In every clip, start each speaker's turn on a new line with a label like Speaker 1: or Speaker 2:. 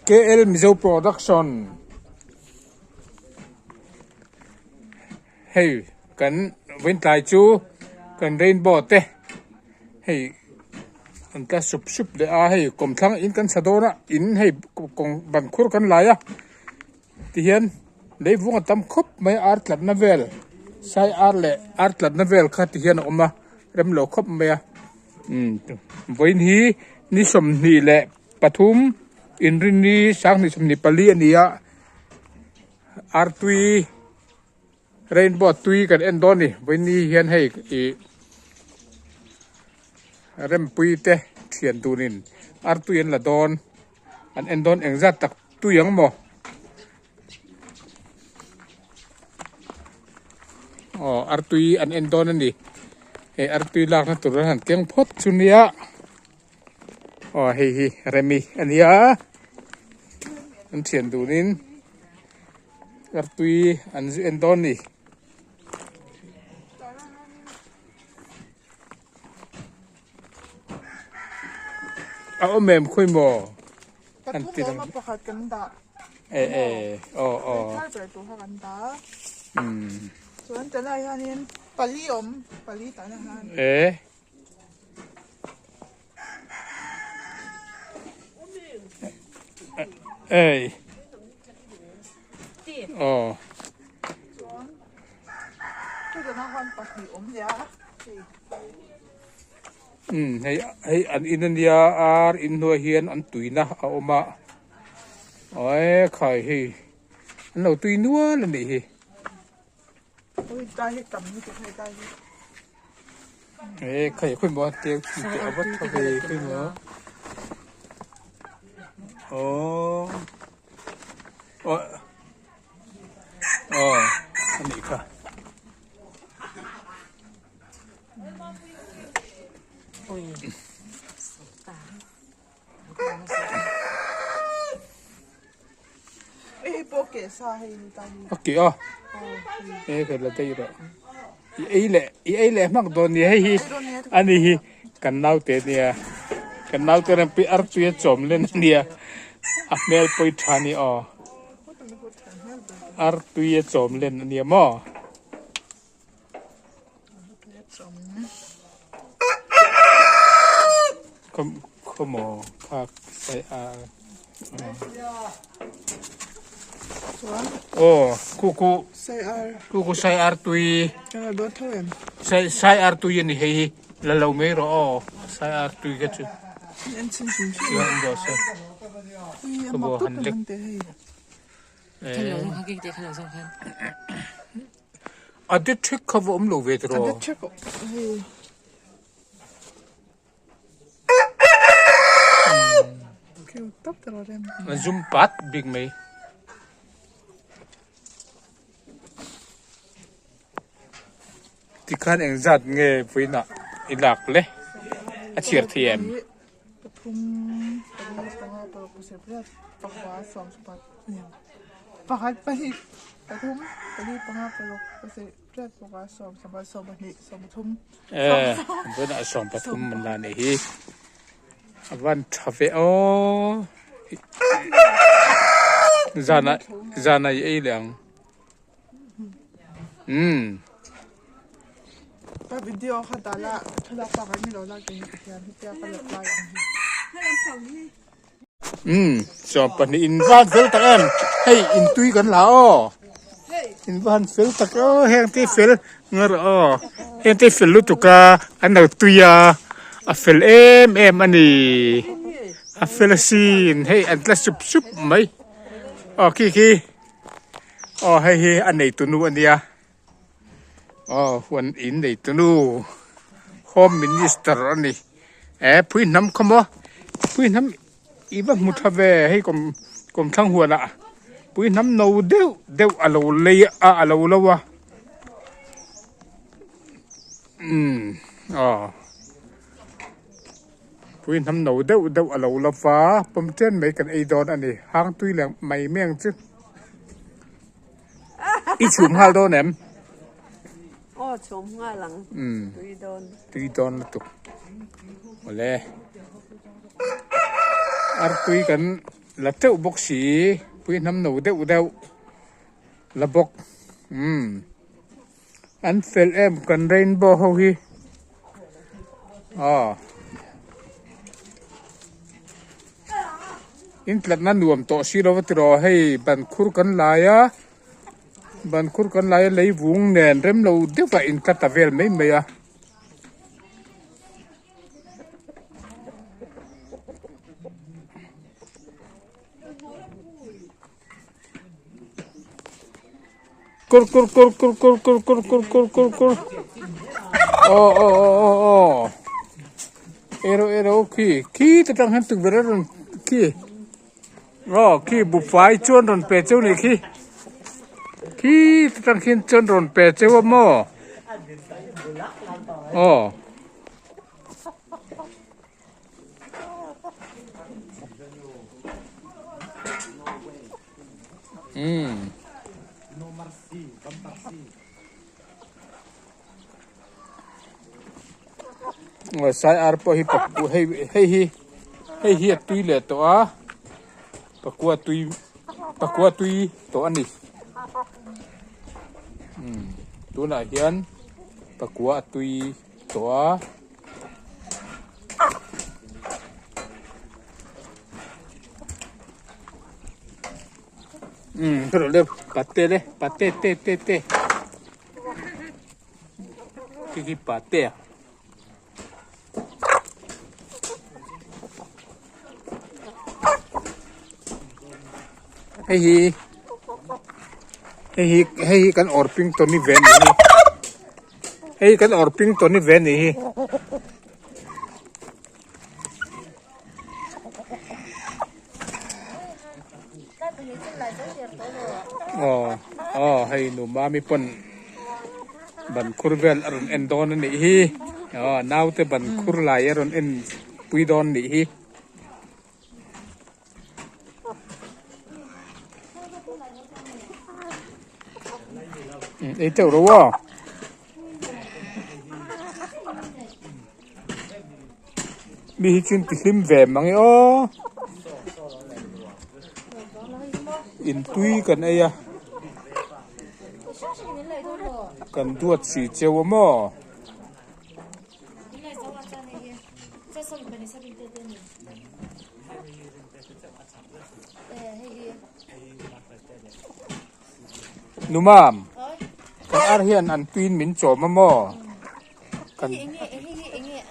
Speaker 1: KL Mizo Production ให้กันเว้นตายจูกันเรนโบว์เต้ให้อันก็สุบเลยให้กลมทั้งอินกันสะดวกอินให้กงบังคุรกันหลายที่เห็นได้วงตั้มคบไม่อาร์ตลัดนาเวลใช้อาร์ตลัดนาเวลค่ะที่เห็นออกมาเริ่มหลอกคบไม่วันนี้นิสมนี่แหละปฐุมอินรินีสังนิสมนิปลีอันนี้อาร์ตุยเรนโบว์ตุยกันเอ็นดอนนี่วันนี้เห็นให้เริ่มปุยเตะเทียนตูนินอาร์ตุยนละดอนอันเอ็นดอนเอ็งจัดตักตุยยังบ่อาร์ตุยอันเอ็นดอนนั่นดิอาร์ตุยลากนั่นตัวนั้นเกียงพดชุนียเฮ้เรมีอันนี้อันเทียนตูนินอาร์ตุยอันเอ็นดอนนี่เอาแม่คุยบ่
Speaker 2: อันที่เรามาประกาศกันด่าใช่ไปตัวกันด่าส่วนแต่ละอย่างนี้ปลีแต่ละก็จะนั่งวันปลีเนี่ย
Speaker 1: ให้อันอินเดียอินโดเฮียนอันตุยนะเอามาขายให้อันเราตุยนัวนั่นดิ
Speaker 2: ได้จำนี่จะให้ได้
Speaker 1: ขายคุยบ่เตียวเอาวัตถุไปคุยบ่อันนี้ค่ะ
Speaker 2: โปเกซ่าให้ตา
Speaker 1: โอเคก็ละได้แล้วไอ้แหละมักโดนนี่ให้อันนี้กันนาวเตเนี่ยกันนาวเตนั้นไปอาร์ตุยจอมเล่นเนี่ยเมลไปทานี่อาร์ตุยจอมเล่นเนี่ยมั้งขโมยผักใส่คูใส่อาร์ตุยใส่อาร์ตุยนี่ให้ละเราไม่รอใส่อาร์ตุยก็ช่วยยังก็ใส่ขโมยหันเล็ก
Speaker 3: ขนมข้าวเก่งเด็กขนมสำคัญ
Speaker 1: อันเด็ดเช็คเขาว่าลูกเวทรอมันซุ่มปัดบิ๊กไหมที่ข้าเองจัดเงี้ยฟิน่ะอีหลักเลยอาเชียร์เทียม
Speaker 2: ปฐุมปฐุมปฐุมเสียเพื่อปะวาสองสปัดเนี่ยปะฮัดไปปฐุมปฐุมปะฮัดไปลงเสียเพื่อปะวาสองสปัดสองบันนี่สองปฐุม
Speaker 1: เพื่อนสองปฐุมมันลานี่วันทัฟเอจานาไอ้เหลือง
Speaker 2: ก็วิดีโอค่ะแต่ละถ้าเราฟังไม่รู้เราจะมีการที่จะผลิตไว้
Speaker 1: จอบปันอินวันเฟลตะกันให้อินตุยกันแล้วอินวันเฟลตะกันแห่งที่เฟลเงาแห่งที่เฟลลุตุกาอันนั้นตุยเฟลอันนี้เฟลซีนให้อันละสุบไหมคีให้อันไหนตัวนู้นอันเดียวันอินไหนตัวนู้โฮมมินิสเตอร์อันนี้พูดน้ำคำว่าพูดน้ำอีบ้ามุทเวให้กลมทั้งหัวละพูดน้ำนูเดียวอะไรเลยอะไรแล้ววะพูดน้ำนูเดียวอะไรแล้วฟ้าผมเช่นไม่กันไอดอนอันนี้หางตุยแหลงไม่เมี่ยงซึอีชุ่มฮาโดนแหนม
Speaker 3: ชมง่ายหลังตุยโดน
Speaker 1: ละตุกหมดเลย ar pui kan la teu bok si pui nam no deuh la bok an fel em kan rainbow ho hi in tlat na nuam to si ro tro hei ban khur kan laya lei vung nen rem lo deuh va in katavel mai mai a kur ero ki tatang han tu beron ki ki bu fai chuan ron pe cheu ni ki tatang hin chuan ron pe cheu mo ngồi sai ar po hi papu hi tui le to a pakua tui to ani tu na hian pakua tui to a pero le pate te kiki pate hei kan orping to ni ven ni hei kan orping to ni ven ni hei nu ma mi pon ban kurvel aron endon ni hi now te ban kur lai aron en puidon ni hi châu đâu à đi chuyên tìm về mà nghe in tuy cần ai à cần tuột xì treo mò numam kan arhian an twin min cho mamo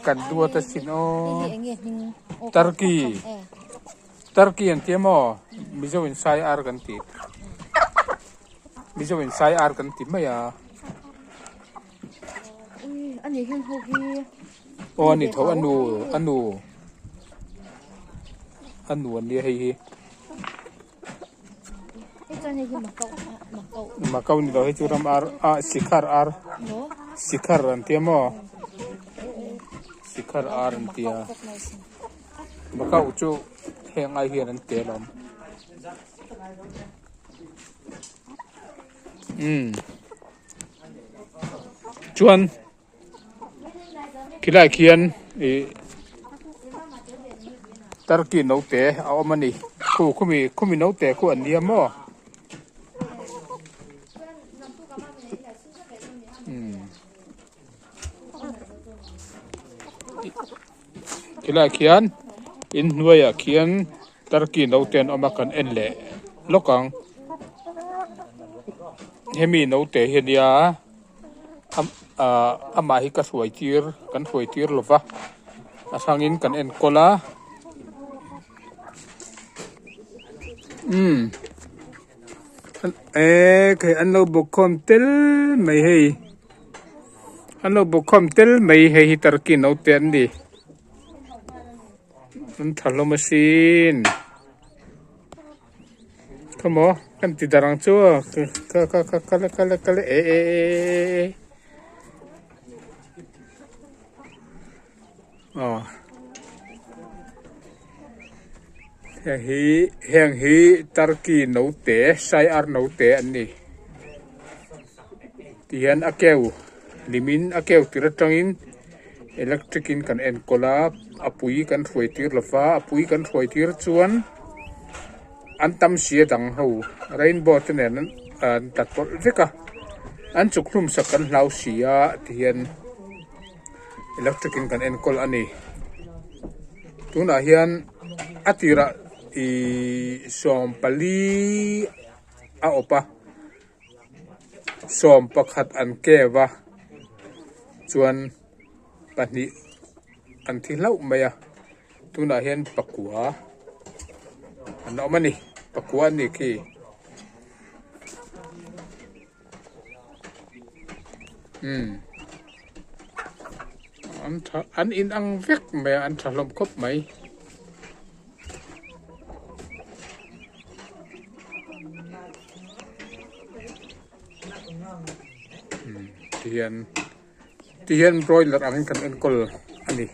Speaker 1: kan dua ta sin o turkey an tiamo mizo in sai ar kan ti maya
Speaker 4: ani hin ho hi
Speaker 1: o ni tho anu an ni hi Macau ni doh churam ar sikhar an tiamo sikhar ar an tia Macau chu heng ai hian an telom chuan kilai khian turkey no te a omani khumi no te ku an niamo kila khian in nuaya khian turkey no ten amakan enle lokang hemi no te hiania ama hi ka huai tir lova asangin kan en kola cái anh lâu bốc com tel mày hay anh lâu bốc com tel mày hay tar ki nấu tiền đi anh thằng lo machine come on kan ti darang chúa kala heng hi turkey nấu té sai ar nấu té anh đi tian akeu limin akeu tira tangin electric in kan en kola apui kan throi tir lawa apui kan throi tir chuan an tam sia dang ho rainbow te nen an tat por veka an chuklum sak kan hlau sia tian electric in kan en kol ani tuna hian atira i som pali a opa som pakhat an kewa chuan pahnih an thi hlau mai a tuna hian pakua an awm ani pakua ni khi an in ang vek mai an thalom khop mai tiyan broiler ang kan en kol ani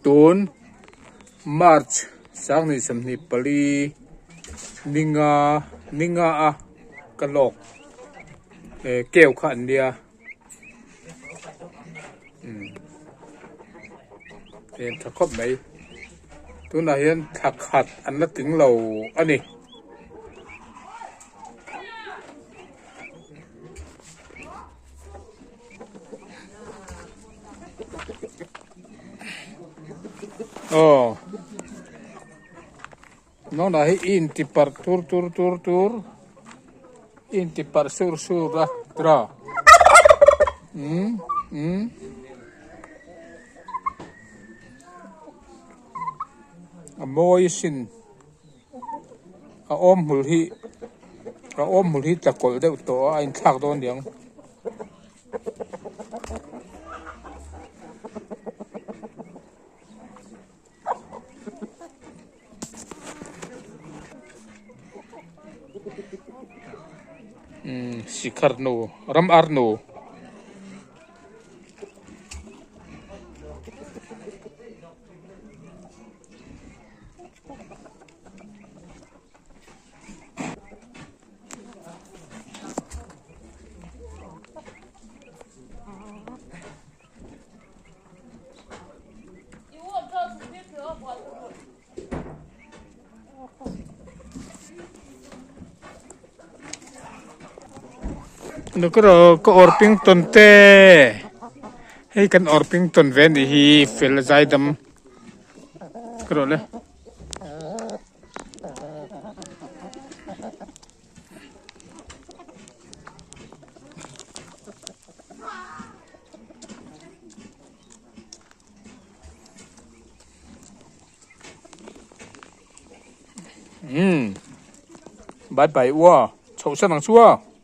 Speaker 1: tun march sang ni samni pali ninga a kalok keu khan dia en thakop mai tuna hian thakhat an la ting lo ani nó là in ti par tur in ti par sur ra tra a moi sin a om hul hi ta kol deuh to a in thak don diang sikar no ram ar no nó có orping ton te hay kan orping ton ven hi fel zai dam kro le bye bye wa chau sa nang chua